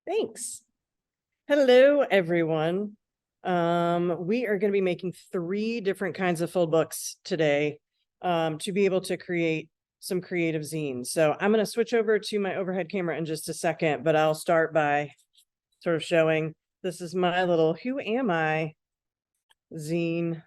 Thanks. Hello, everyone. We are going to be making 3 different kinds of fold books today to be able to create some creative zines. So I'm going to switch over to my overhead camera in just a second, but I'll start by sort of showing this is my little Who Am I zine,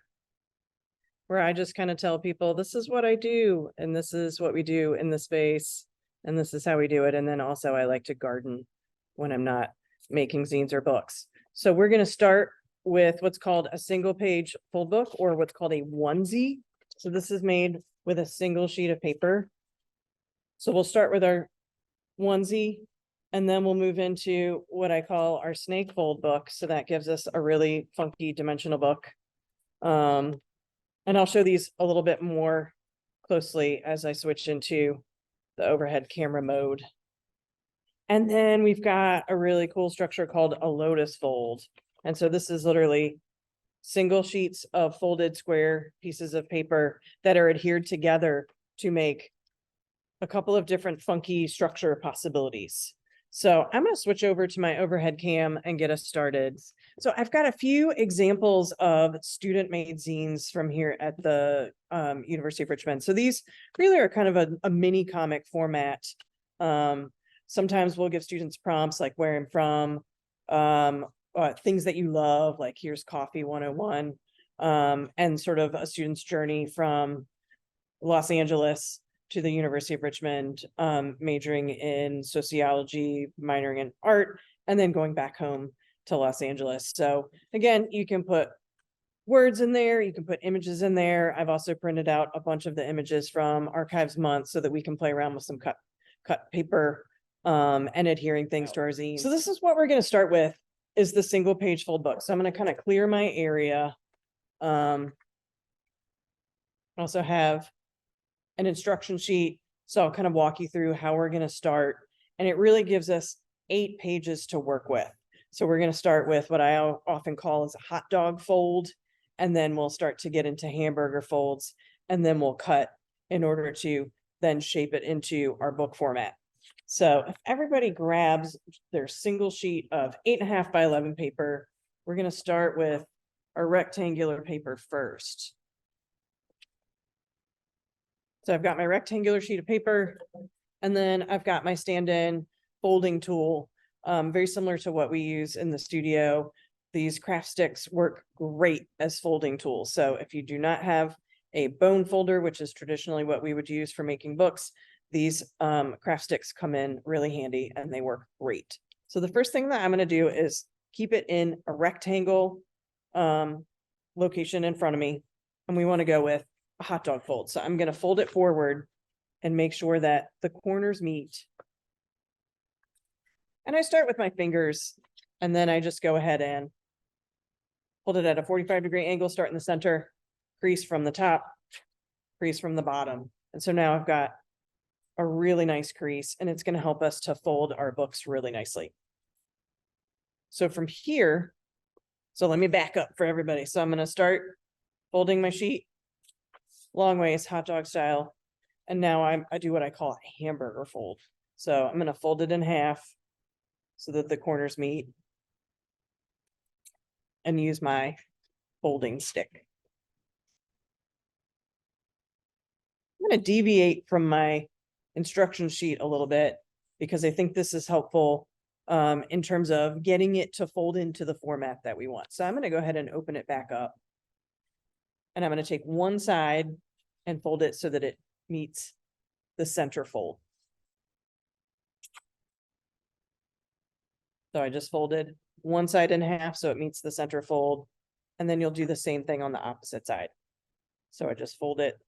where I just kind of tell people this is what I do, and this is what we do in the space, and this is how we do it. And then also I like to garden when I'm not making zines or books. So we're going to start with what's called a single page fold book, or what's called a onesie. So this is made with a single sheet of paper. So we'll start with our onesie, and then we'll move into what I call our snake fold book. So that gives us a really funky dimensional book. And I'll show these a little bit more closely as I switch into the overhead camera mode. And then we've got a really cool structure called a Lotus Fold. And so this is literally single sheets of folded square pieces of paper that are adhered together to make a couple of different funky structure possibilities. So I'm going to switch over to my overhead cam and get us started. So I've got a few examples of student-made zines from here at the University of Richmond. So these really are kind of a mini comic format. Sometimes we'll give students prompts like where I'm from, things that you love, like here's Coffee 101, and sort of a student's journey from Los Angeles to the University of Richmond, majoring in sociology, minoring in art, and then going back home to Los Angeles. So again, you can put words in there, you can put images in there. I've also printed out a bunch of the images from Archives Month so that we can play around with some cut paper and adhering things to our zine. So this is what we're going to start with, is the single page fold book. So I'm going to kind of clear my area. Also have an instruction sheet. So I'll kind of walk you through how we're going to start. And it really gives us 8 pages to work with. So we're going to start with what I often call as a hot dog fold. And then we'll start to get into hamburger folds. And then we'll cut in order to then shape it into our book format. So if everybody grabs their single sheet of 8.5 by 11 paper, we're going to start with our rectangular paper first. So I've got my rectangular sheet of paper, and then I've got my stand-in folding tool, very similar to what we use in the studio. These craft sticks work great as folding tools. So if you do not have a bone folder, which is traditionally what we would use for making books, these craft sticks come in really handy and they work great. So the first thing that I'm going to do is keep it in a rectangle location in front of me, and we want to go with a hot dog fold. So I'm going to fold it forward and make sure that the corners meet. And I start with my fingers, and then I just go ahead and hold it at a 45-degree angle, start in the center, crease from the top, crease from the bottom. And so now I've got a really nice crease, and it's going to help us to fold our books really nicely. So from here, so let me back up for everybody. So I'm going to start folding my sheet long ways, hot dog style. And now I do what I call a hamburger fold. So I'm going to fold it in half so that the corners meet, and use my folding stick. I'm going to deviate from my instruction sheet a little bit because I think this is helpful in terms of getting it to fold into the format that we want. So I'm going to go ahead and open it back up. And I'm going to take one side and fold it so that it meets the center fold. So I just folded one side in half so it meets the center fold. And then you'll do the same thing on the opposite side. So I just fold it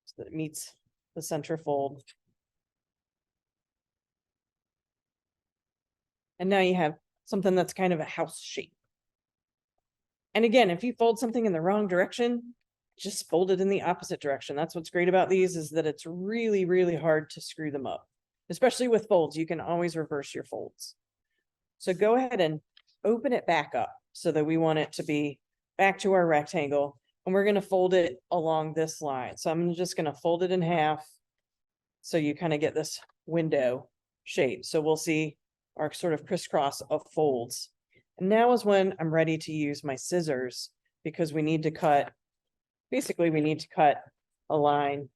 so that it meets the center fold. And now you have something that's kind of a house shape. And again, if you fold something in the wrong direction, just fold it in the opposite direction. That's what's great about these, is that it's really, really hard to screw them up. Especially with folds, you can always reverse your folds. So go ahead and open it back up so that we want it to be back to our rectangle. And we're going to fold it along this line. So I'm just going to fold it in half so you kind of get this window shape. So we'll see our sort of crisscross of folds. And now is when I'm ready to use my scissors, because we need to cut, basically we need to cut a line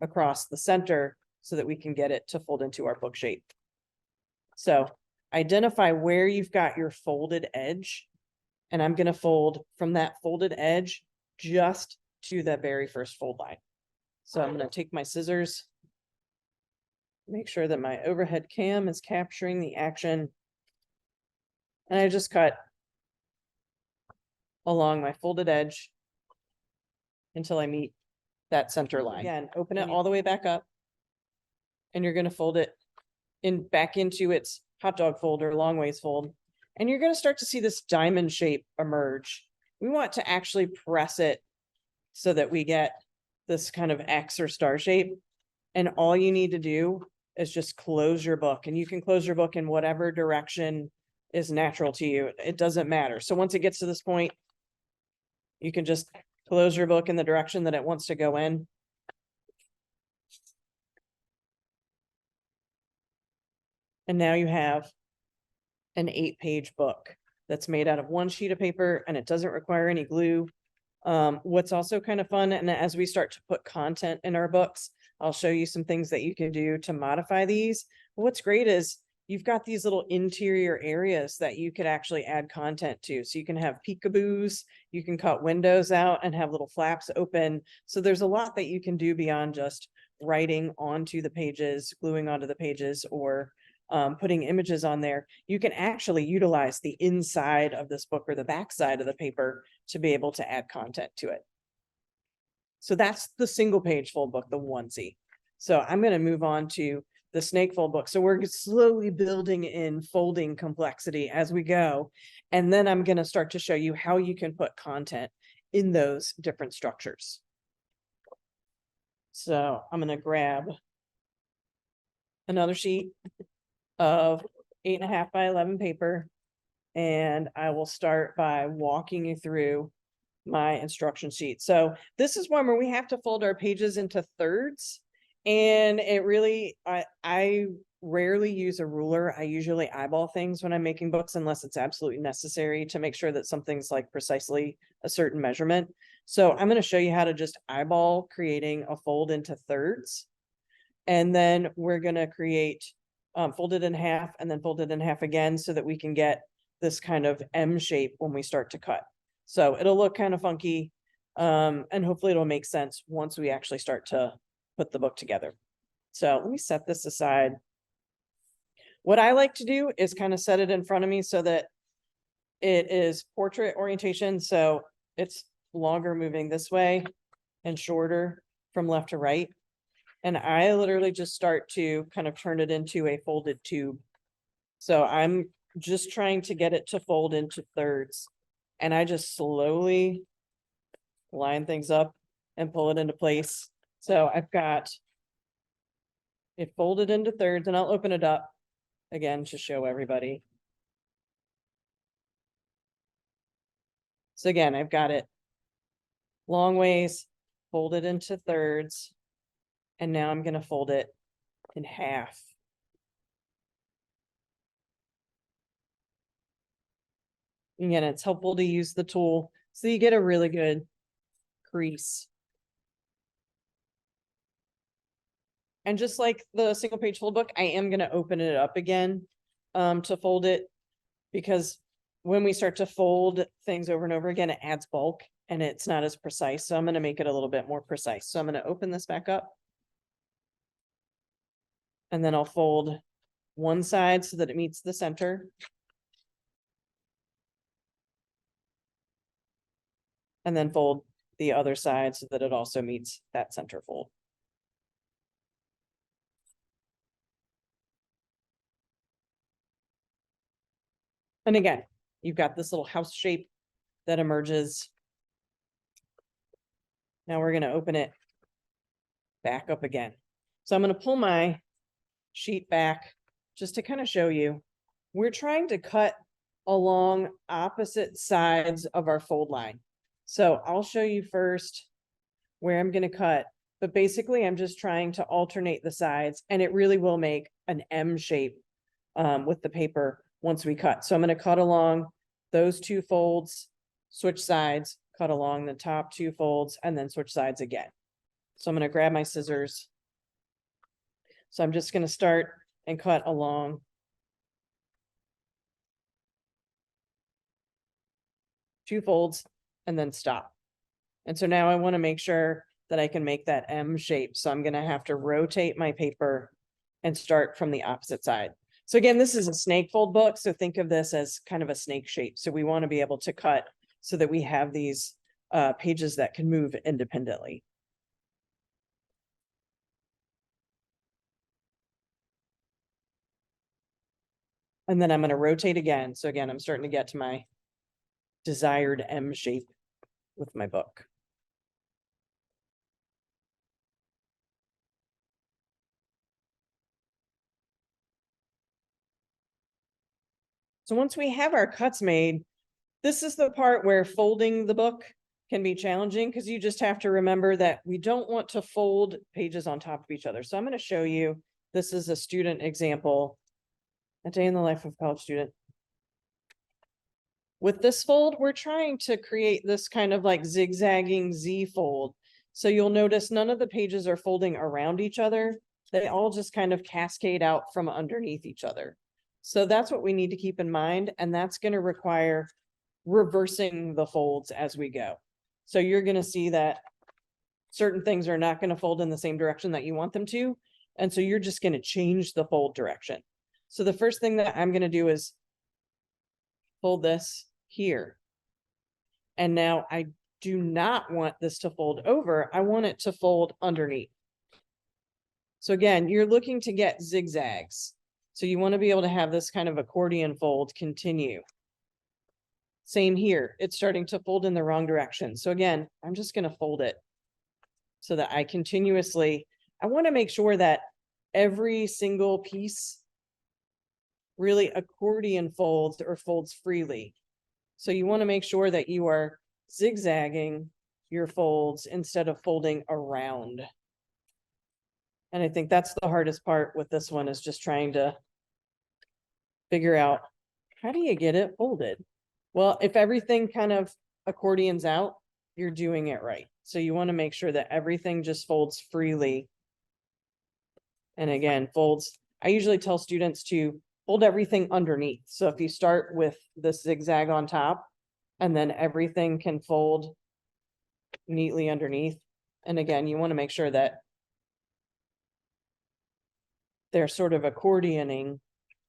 across the center so that we can get it to fold into our book shape. So identify where you've got your folded edge, and I'm going to fold from that folded edge just to the very first fold line. So I'm going to take my scissors, make sure that my overhead cam is capturing the action, and I just cut along my folded edge until I meet that center line. Again, open it all the way back up, and you're going to fold it in back into its hot dog fold or long ways fold. And you're going to start to see this diamond shape emerge. We want to actually press it so that we get this kind of X or star shape. And all you need to do is just close your book, and you can close your book in whatever direction is natural to you. It doesn't matter. So once it gets to this point, you can just close your book in the direction that it wants to go in. And now you have an 8-page book that's made out of one sheet of paper, and it doesn't require any glue. What's also kind of fun, and as we start to put content in our books, I'll show you some things that you can do to modify these. What's great is you've got these little interior areas that you could actually add content to. So you can have peekaboos, you can cut windows out and have little flaps open. So there's a lot that you can do beyond just writing onto the pages, gluing onto the pages, or putting images on there. You can actually utilize the inside of this book or the back side of the paper to be able to add content to it. So that's the single page fold book, the onesie. So I'm going to move on to the snake fold book. So we're slowly building in folding complexity as we go. And then I'm going to start to show you how you can put content in those different structures. So I'm going to grab another sheet of 8.5 by 11 paper, and I will start by walking you through my instruction sheet. So this is one where we have to fold our pages into thirds, and it really, I rarely use a ruler. I usually eyeball things when I'm making books, unless it's absolutely necessary to make sure that something's like precisely a certain measurement. So I'm going to show you how to just eyeball creating a fold into thirds, and then we're going to create fold it in half and then fold it in half again so that we can get this kind of M shape when we start to cut. So it'll look kind of funky, and hopefully it'll make sense once we actually start to put the book together. So let me set this aside. What I like to do is kind of set it in front of me so that it is portrait orientation. So it's longer moving this way and shorter from left to right. And I literally just start to kind of turn it into a folded tube. So I'm just trying to get it to fold into thirds. And I just slowly line things up and pull it into place. So I've got it folded into thirds, and I'll open it up again to show everybody. So again, I've got it long ways, folded into thirds, and now I'm going to fold it in half. Again, it's helpful to use the tool so you get a really good crease. And just like the single page fold book, I am going to open it up again to fold it, because when we start to fold things over and over again, it adds bulk and it's not as precise. So I'm going to make it a little bit more precise. So I'm going to open this back up, and then I'll fold one side so that it meets the center. And then fold the other side so that it also meets that center fold. And again, you've got this little house shape that emerges. Now we're going to open it back up again. So I'm going to pull my sheet back just to kind of show you. We're trying to cut along opposite sides of our fold line. So I'll show you first where I'm going to cut but basically I'm just trying to alternate the sides, and it really will make an M shape with the paper once we cut. So I'm going to cut along those two folds, switch sides, cut along the top two folds, and then switch sides again. So I'm going to grab my scissors. So I'm just going to start and cut along two folds and then stop. And so now I want to make sure that I can make that M shape. So I'm going to have to rotate my paper and start from the opposite side. So again, this is a snake fold book. So think of this as kind of a snake shape. So we want to be able to cut so that we have these pages that can move independently. And then I'm going to rotate again. So again, I'm starting to get to my desired M shape with my book. So once we have our cuts made, this is the part where folding the book can be challenging, because you just have to remember that we don't want to fold pages on top of each other. So I'm going to show you, this is a student example, a day in the life of a college student. With this fold, we're trying to create this kind of like zigzagging Z fold. So you'll notice none of the pages are folding around each other. They all just kind of cascade out from underneath each other. So that's what we need to keep in mind. And that's going to require reversing the folds as we go. So you're going to see that certain things are not going to fold in the same direction that you want them to. And so you're just going to change the fold direction. So the first thing that I'm going to do is fold this here. And now I do not want this to fold over. I want it to fold underneath. So again, you're looking to get zigzags. So you want to be able to have this kind of accordion fold continue. Same here. It's starting to fold in the wrong direction. So again, I'm just going to fold it so that I continuously, I want to make sure that every single piece really accordion folds or folds freely. So you want to make sure that you are zigzagging your folds instead of folding around. And I think that's the hardest part with this one, is just trying to figure out, how do you get it folded? Well, if everything kind of accordions out, you're doing it right. So you want to make sure that everything just folds freely. And again, folds, I usually tell students to fold everything underneath. So if you start with the zigzag on top, and then everything can fold neatly underneath. And again, you want to make sure that they're sort of accordioning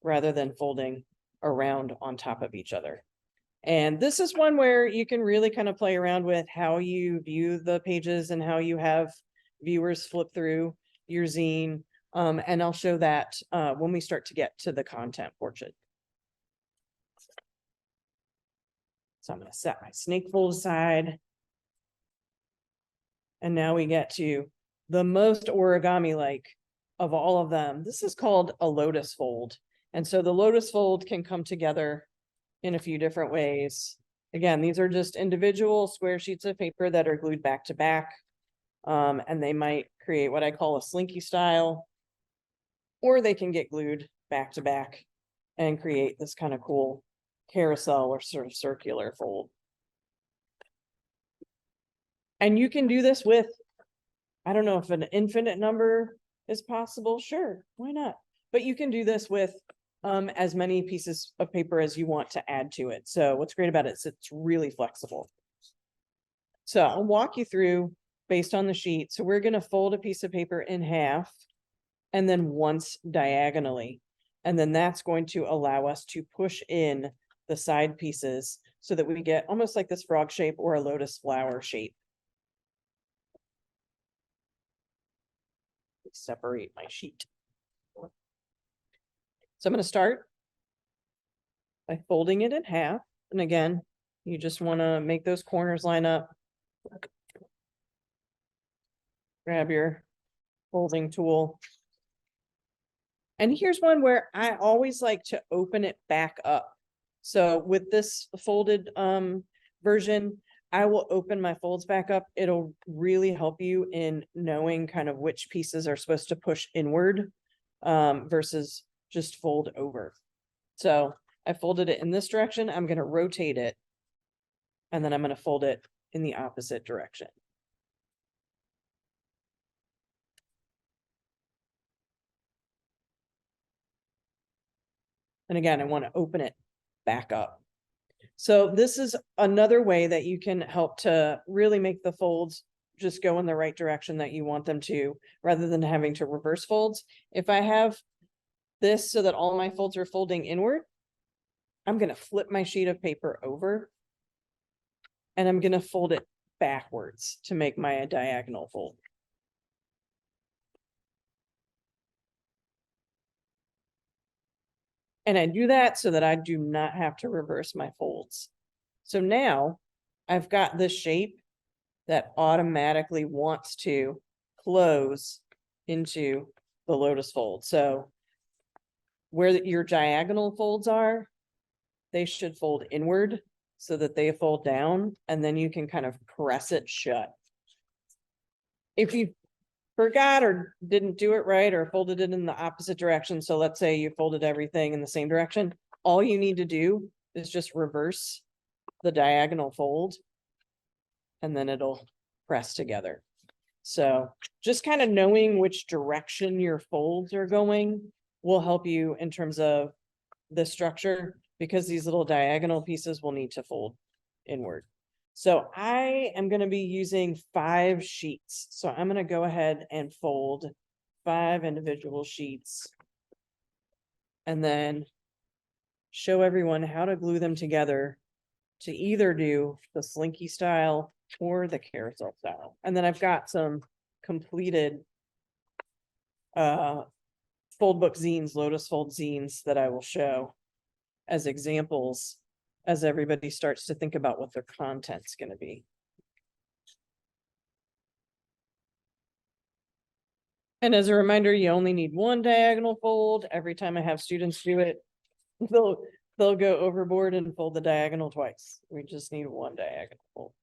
rather than folding around on top of each other. And this is one where you can really kind of play around with how you view the pages and how you have viewers flip through your zine. And I'll show that when we start to get to the content portion. So I'm going to set my snake fold aside. And now we get to the most origami-like of all of them. This is called a lotus fold. And so the lotus fold can come together in a few different ways. Again, these are just individual square sheets of paper that are glued back to back. And they might create what I call a slinky style, or they can get glued back to back and create this kind of cool carousel or sort of circular fold. And you can do this with, I don't know if an infinite number is possible. Sure, why not? But you can do this with as many pieces of paper as you want to add to it. So what's great about it is it's really flexible. So I'll walk you through based on the sheet. So we're going to fold a piece of paper in half and then once diagonally. And then that's going to allow us to push in the side pieces so that we get almost like this frog shape or a lotus flower shape. Separate my sheet. So I'm going to start by folding it in half. And again, you just want to make those corners line up. Grab your folding tool. And here's one where I always like to open it back up. So with this folded version, I will open my folds back up. It'll really help you in knowing kind of which pieces are supposed to push inward versus just fold over. So I folded it in this direction. I'm going to rotate it, and then I'm going to fold it in the opposite direction. And again, I want to open it back up. So this is another way that you can help to really make the folds just go in the right direction that you want them to, rather than having to reverse folds. If I have this so that all my folds are folding inward, I'm going to flip my sheet of paper over, and I'm going to fold it backwards to make my diagonal fold. And I do that so that I do not have to reverse my folds. So now I've got this shape that automatically wants to close into the lotus fold. So where your diagonal folds are, they should fold inward so that they fold down, and then you can kind of press it shut. If you forgot or didn't do it right, or folded it in the opposite direction, so let's say you folded everything in the same direction, all you need to do is just reverse the diagonal fold, and then it'll press together. So just kind of knowing which direction your folds are going will help you in terms of the structure, because these little diagonal pieces will need to fold inward. So I am going to be using 5 sheets. So I'm going to go ahead and fold 5 individual sheets, and then show everyone how to glue them together to either do the slinky style or the carousel style. And then I've got some completed fold book zines, Lotus Fold zines, that I will show as examples as everybody starts to think about what their content's going to be. And as a reminder, you only need 1 diagonal fold. Every time I have students do it, they'll go overboard and fold the diagonal twice. We just need 1 diagonal fold.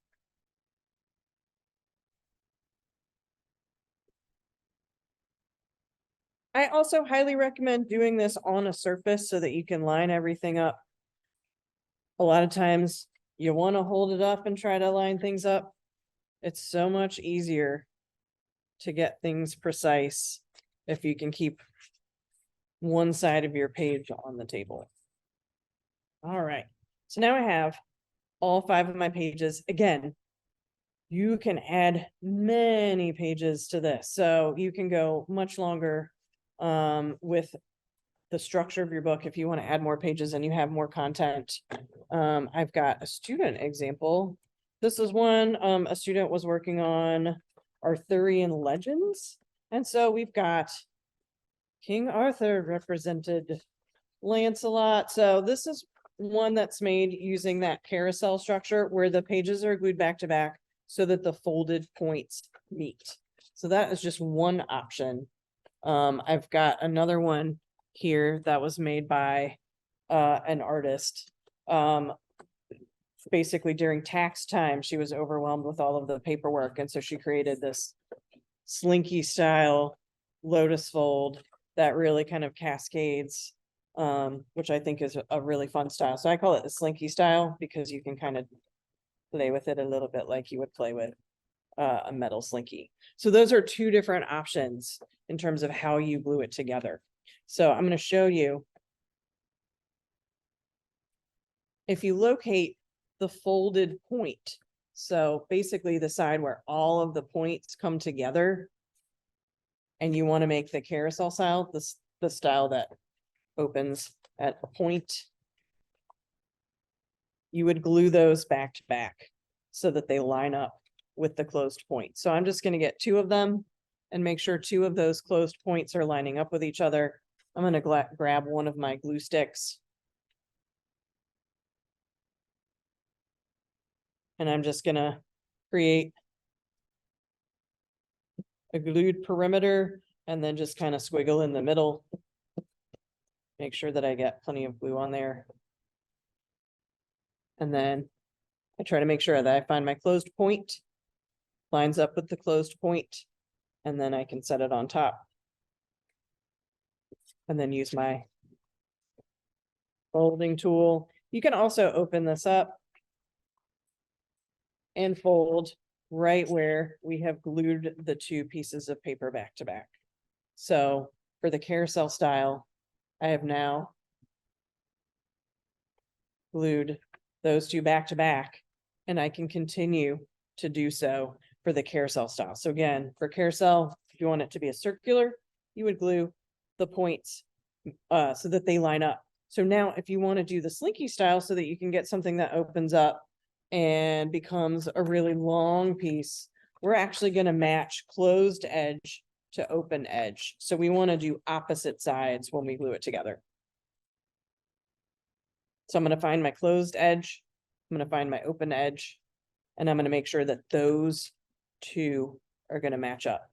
I also highly recommend doing this on a surface so that you can line everything up. A lot of times you want to hold it up and try to line things up. It's so much easier to get things precise if you can keep one side of your page on the table. All right, so now I have all 5 of my pages. Again, you can add many pages to this, so you can go much longer with the structure of your book if you want to add more pages and you have more content. I've got a student example. This is one a student was working on Arthurian legends, and so we've got King Arthur represented Lancelot. So this is one that's made using that carousel structure where the pages are glued back to back so that the folded points meet. So that is just one option. I've got another one here that was made by an artist. Basically during tax time, she was overwhelmed with all of the paperwork, and so she created this slinky style lotus fold that really kind of cascades, which I think is a really fun style. So I call it the slinky style because you can kind of play with it a little bit like you would play with a metal slinky. So those are 2 different options in terms of how you glue it together. So I'm going to show you. If you locate the folded point, so basically the side where all of the points come together, and you want to make the carousel style, the style that opens at a point, you would glue those back to back so that they line up with the closed point. So I'm just going to get 2 of them and make sure 2 of those closed points are lining up with each other. I'm going to grab one of my glue sticks, and I'm just going to create a glued perimeter and then just kind of squiggle in the middle. Make sure that I get plenty of glue on there. And then I try to make sure that I find my closed point, lines up with the closed point, and then I can set it on top. And then use my folding tool. You can also open this up and fold right where we have glued the two pieces of paper back to back. So for the carousel style, I have now glued those two back to back, and I can continue to do so for the carousel style. So again, for carousel, if you want it to be a circular, you would glue the points so that they line up. So now if you want to do the slinky style so that you can get something that opens up and becomes a really long piece, we're actually going to match closed edge to open edge. So we want to do opposite sides when we glue it together. So I'm going to find my closed edge, I'm going to find my open edge, and I'm going to make sure that those two are going to match up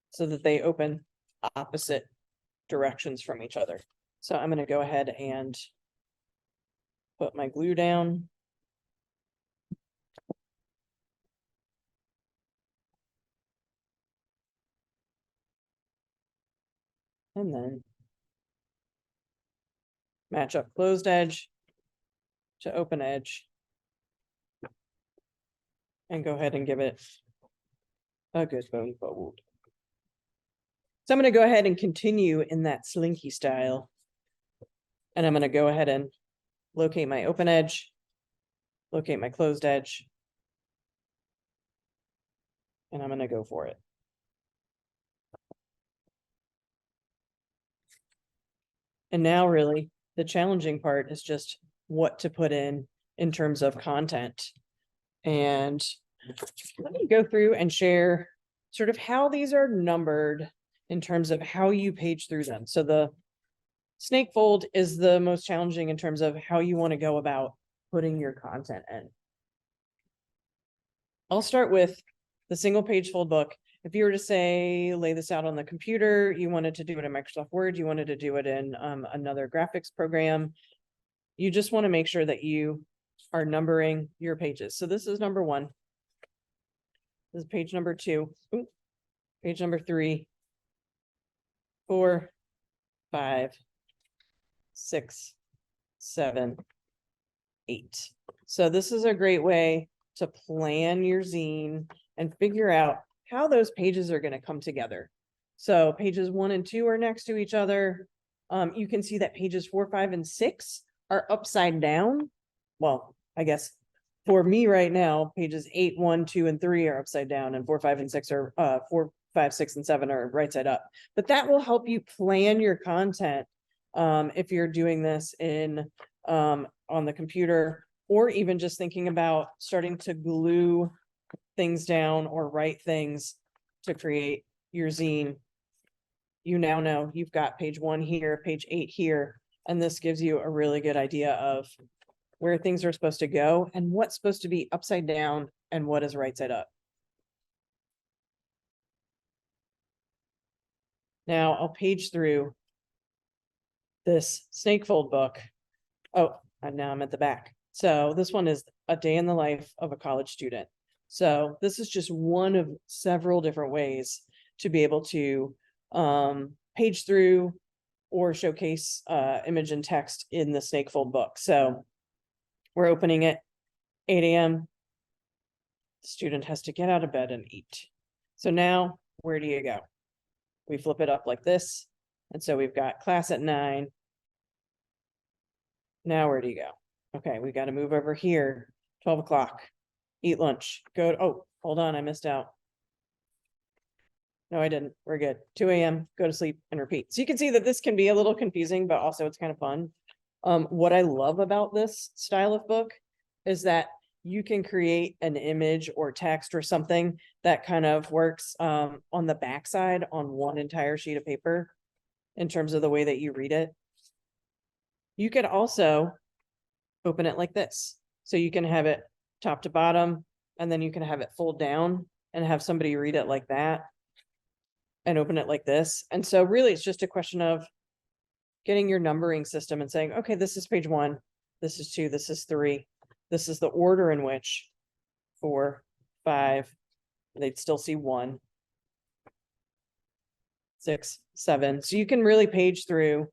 so that they open opposite directions from each other. So I'm going to go ahead and put my glue down. And then match up closed edge to open edge. And go ahead and give it a good bone fold. So I'm going to go ahead and continue in that slinky style. And I'm going to go ahead and locate my open edge, locate my closed edge. And I'm going to go for it. And now really the challenging part is just what to put in terms of content. And let me go through and share sort of how these are numbered in terms of how you page through them. So the snake fold is the most challenging in terms of how you want to go about putting your content in. I'll start with the single page fold book. If you were to say, lay this out on the computer, you wanted to do it in Microsoft Word, you wanted to do it in another graphics program, you just want to make sure that you are numbering your pages. So this is number 1. This is page number 2. Ooh, page number 3, 4, 5, 6, 7, 8. So this is a great way to plan your zine and figure out how those pages are going to come together. So pages 1 and 2 are next to each other. You can see that pages 4, 5, and 6 are upside down. Well, I guess for me right now, pages 8, 1, 2, and 3 are upside down, and 4, 5, and 6 are 4, 5, 6, and 7 are right side up. But that will help you plan your content if you're doing this in on the computer, or even just thinking about starting to glue things down or write things to create your zine. You now know you've got page 1 here, page 8 here, and this gives you a really good idea of where things are supposed to go and what's supposed to be upside down and what is right side up. Now I'll page through this snake fold book. Oh, and now I'm at the back. So this one is a day in the life of a college student. So this is just one of several different ways to be able to page through or showcase image and text in the snake fold book. So we're opening at 8 a.m. The student has to get out of bed and eat. So now where do you go? We flip it up like this. And so we've got class at 9. Now where do you go? Okay, we got to move over here. 12 o'clock. Eat lunch. Go to, oh, hold on, I missed out. No, I didn't. We're good. 2 a.m. Go to sleep and repeat. So you can see that this can be a little confusing, but also it's kind of fun. What I love about this style of book is that you can create an image or text or something that kind of works on the backside on one entire sheet of paper in terms of the way that you read it. You could also open it like this. So you can have it top to bottom, and then you can have it fold down and have somebody read it like that and open it like this. And so really it's just a question of getting your numbering system and saying, okay, this is page 1, this is 2, this is 3. this is the order in which 4, 5, they'd still see 1, 6, 7. So you can really page through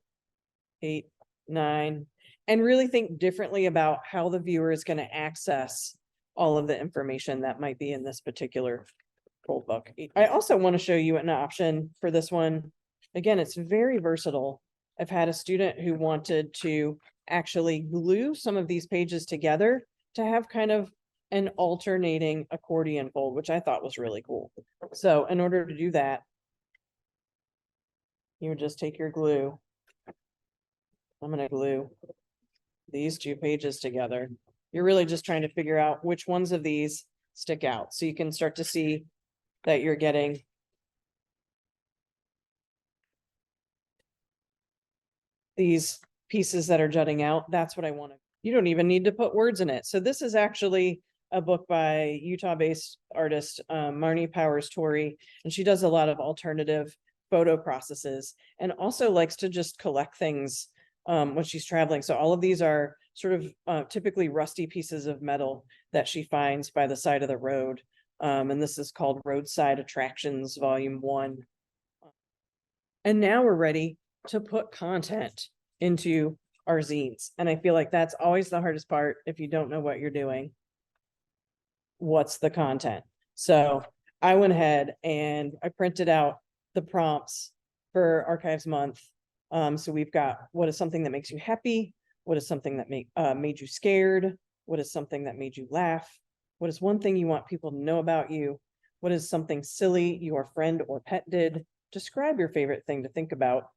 8, 9, and really think differently about how the viewer is going to access all of the information that might be in this particular fold book. I also want to show you an option for this one. Again, it's very versatile. I've had a student who wanted to actually glue some of these pages together to have kind of an alternating accordion fold, which I thought was really cool. So in order to do that, you would just take your glue. I'm going to glue these 2 pages together. You're really just trying to figure out which ones of these stick out. So you can start to see that you're getting these pieces that are jutting out. That's what I want to. You don't even need to put words in it. So this is actually a book by Utah-based artist Marnie Powers-Torrey, and she does a lot of alternative photo processes and also likes to just collect things when she's traveling. So all of these are sort of typically rusty pieces of metal that she finds by the side of the road. And this is called Roadside Attractions, Volume 1. And now we're ready to put content into our zines. And I feel like that's always the hardest part if you don't know what you're doing. What's the content? So I went ahead and I printed out the prompts for Archives Month. So we've got, what is something that makes you happy? What is something that made you scared? What is something that made you laugh? What is one thing you want people to know about you? What is something silly your friend or pet did? Describe your favorite thing to think about.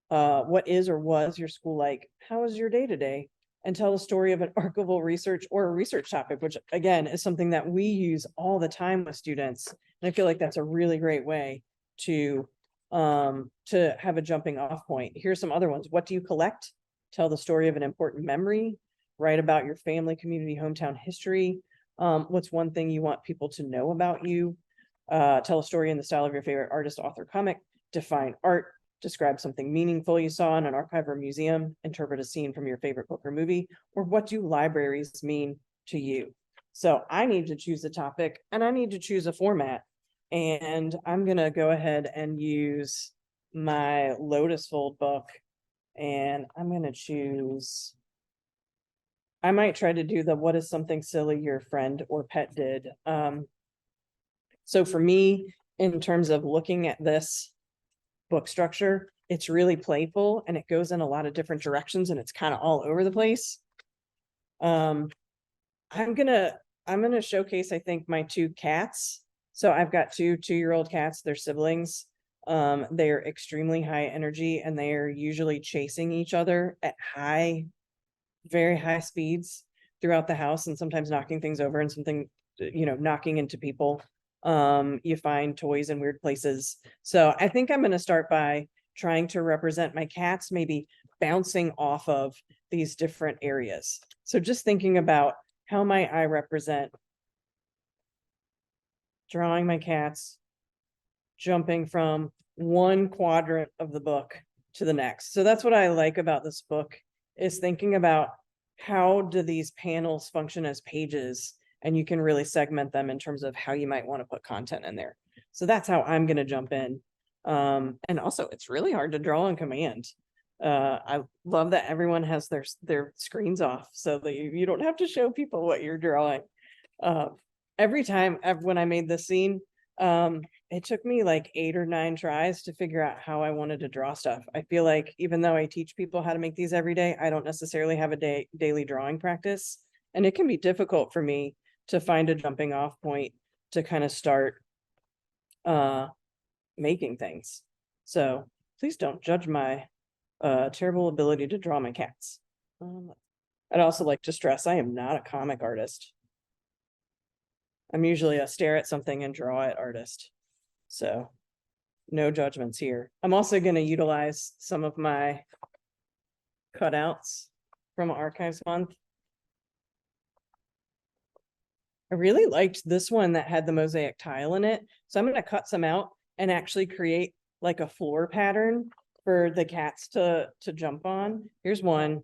What is or was your school like? How was your day today? And tell the story of an archival research or a research topic, which again is something that we use all the time with students. And I feel like that's a really great way to have a jumping off point. Here's some other ones. What do you collect? Tell the story of an important memory. Write about your family, community, hometown history. What's one thing you want people to know about you? Tell a story in the style of your favorite artist, author, comic. Define art. Describe something meaningful you saw in an archive or museum. Interpret a scene from your favorite book or movie. Or what do libraries mean to you? So I need to choose a topic and I need to choose a format. And I'm going to go ahead and use my Lotus Fold book. And I'm going to choose, I might try to do the what is something silly your friend or pet did. So for me, in terms of looking at this book structure, it's really playful and it goes in a lot of different directions and it's kind of all over the place. I'm gonna showcase, I think, my 2 cats. So I've got 2 2-year-old cats, they're siblings. They're extremely high energy and they are usually chasing each other at very high speeds throughout the house and sometimes knocking things over and something, knocking into people. You find toys in weird places. So I think I'm going to start by trying to represent my cats, maybe bouncing off of these different areas. So just thinking about how might I represent drawing my cats, jumping from one quadrant of the book to the next. So that's what I like about this book, is thinking about how do these panels function as pages, and you can really segment them in terms of how you might want to put content in there. So that's how I'm going to jump in. And also it's really hard to draw on command. I love that everyone has their screens off so that you don't have to show people what you're drawing. Every time when I made this scene, it took me like 8 or 9 tries to figure out how I wanted to draw stuff. I feel like even though I teach people how to make these every day, I don't necessarily have a daily drawing practice. And it can be difficult for me to find a jumping off point to kind of start making things. So please don't judge my terrible ability to draw my cats. I'd also like to stress, I am not a comic artist. I'm usually a stare at something and draw it artist. So no judgments here. I'm also going to utilize some of my cutouts from Archives Month. I really liked this one that had the mosaic tile in it. So I'm going to cut some out and actually create like a floor pattern for the cats to jump on. Here's one.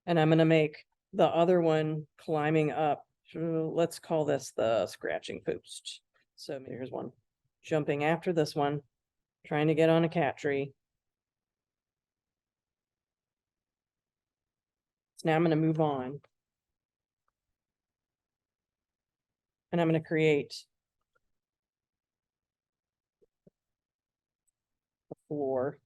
And I'm going to make the other one climbing up. Let's call this the scratching post. So here's one jumping after this one, trying to get on a cat tree. So now I'm going to move on. And I'm going to create a floor.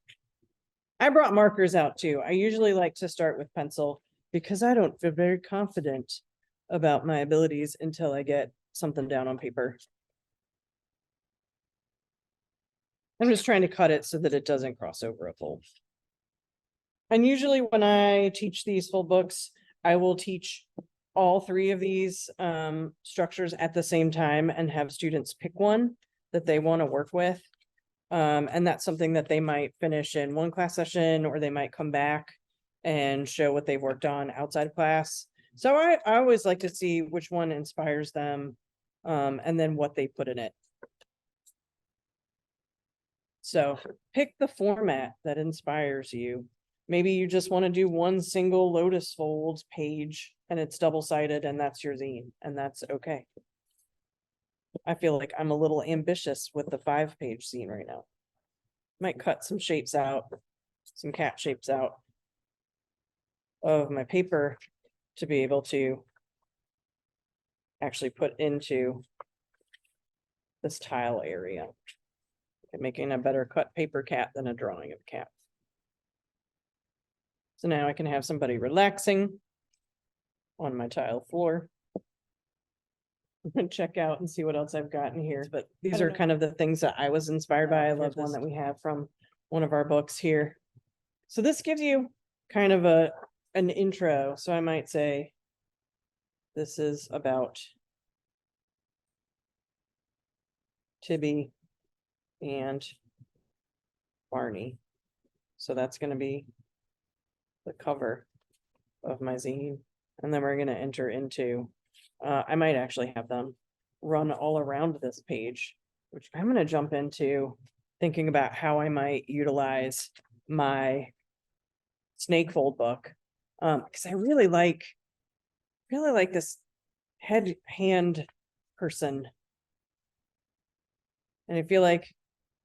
I brought markers out too. I usually like to start with pencil because I don't feel very confident about my abilities until I get something down on paper. I'm just trying to cut it so that it doesn't cross over a fold. And usually when I teach these fold books, I will teach all three of these structures at the same time and have students pick one that they want to work with. And that's something that they might finish in one class session, or they might come back and show what they've worked on outside of class. So I always like to see which one inspires them, and then what they put in it. So pick the format that inspires you. Maybe you just want to do one single Lotus Fold page and it's double-sided and that's your zine, and that's okay. I feel like I'm a little ambitious with the 5-page zine right now. Might cut some shapes out, some cat shapes out of my paper to be able to actually put into this tile area. And making a better cut paper cat than a drawing of a cat. So now I can have somebody relaxing on my tile floor. I'm gonna check out and see what else I've got in here, but these are kind of the things that I was inspired by. I love one that we have from one of our books here. So this gives you kind of an intro. So I might say, this is about Tibby and Barney. So that's going to be the cover of my zine. And then we're going to enter into, I might actually have them run all around this page, which I'm going to jump into thinking about how I might utilize my snake fold book. Because I really like this hand person. And I feel like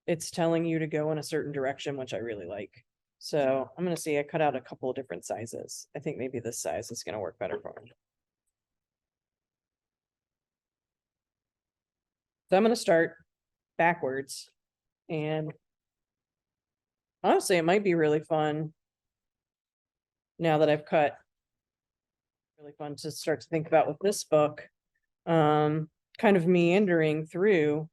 it's telling you to go in a certain direction, which I really like. So I'm going to see, I cut out a couple of different sizes. I think maybe this size is going to work better for me. So I'm going to start backwards, and honestly, it might be really fun now that I've cut. Really fun to start to think about with this book, kind of meandering through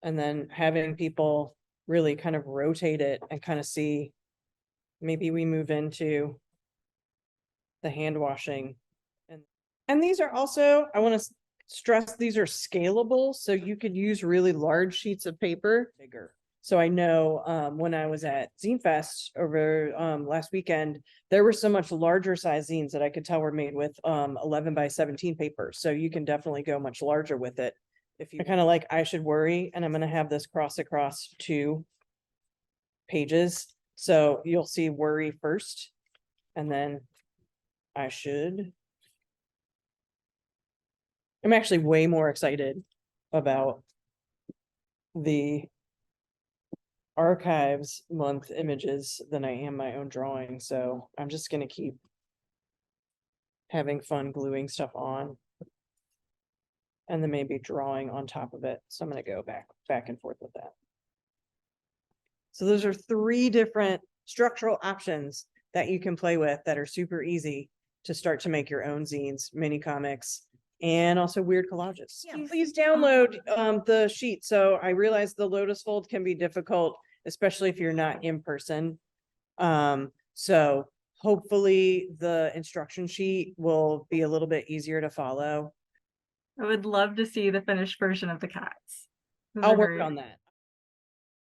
and then having people really kind of rotate it and kind of see, maybe we move into the hand washing. And these are also, I want to stress, these are scalable. So you could use really large sheets of paper, bigger. So I know when I was at Zine Fest over last weekend, there were so much larger size zines that I could tell were made with 11 by 17 paper. So you can definitely go much larger with it. If you kind of like, I should worry, and I'm going to have this cross across 2 pages. So you'll see worry first, and then I should. I'm actually way more excited about the archives month images than I am my own drawing. So I'm just going to keep having fun gluing stuff on, and then maybe drawing on top of it. So I'm going to go back and forth with that. So those are 3 different structural options that you can play with that are super easy to start to make your own zines, mini comics, and also weird collages. Yeah, please download the sheet. So I realize the Lotus Fold can be difficult, especially if you're not in person. So hopefully the instruction sheet will be a little bit easier to follow. I would love to see the finished version of the cats. I'll work on that.